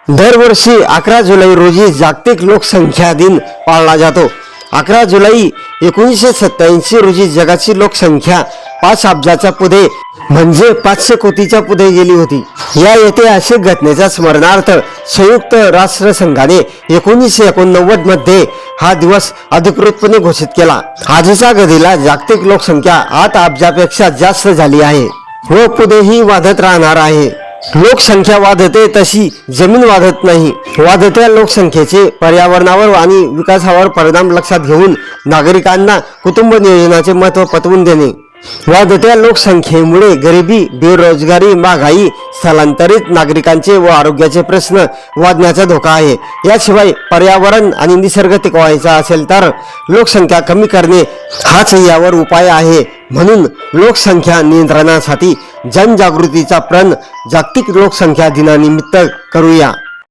दरवर्षी 11 जुलै रोजी जागतिक लोकसंख्या दिन पाळला जातो। 11 जुलै 1987 रोजी जगाची लोकसंख्या 5 अब्जाच्या पुढे म्हणजे 500 कोटीच्या पुढे गेली होती। या ऐतिहासिक घटनेच्या स्मरणार्थ संयुक्त राष्ट्र संघाने 1989 मध्ये हा दिवस अधिकृतपणे घोषित केला। आजच्या घडीला जागतिक लोकसंख्या 8 अब्जापेक्षा जास्त झाली आहे व पुढेही वाढत राहणार आहे। लोकसंख्या वाढते तशी जमीन वाढत नाही। वाढत्या लोकसंख्येचे पर्यावरणावर आणि विकासावर परिणाम लक्षात घेऊन नागरिकांना कुटुंब नियोजनाचे महत्त्व पटवून देणे। वाढत्या लोकसंख्येमुळे गरिबी, बेरोजगारी, महागाई, स्थलांतरित नागरिकांचे व आरोग्याचे प्रश्न वाढण्याचा धोका आहे। याशिवाय पर्यावरण आणि निसर्ग टिकवायचा असेल तर लोकसंख्या कमी करणे हाच यावर उपाय आहे। म्हणून लोकसंख्या नियंत्रणासाठी जनजागृतीचा प्रण जागतिक लोकसंख्या दिनानिमित्त करूया।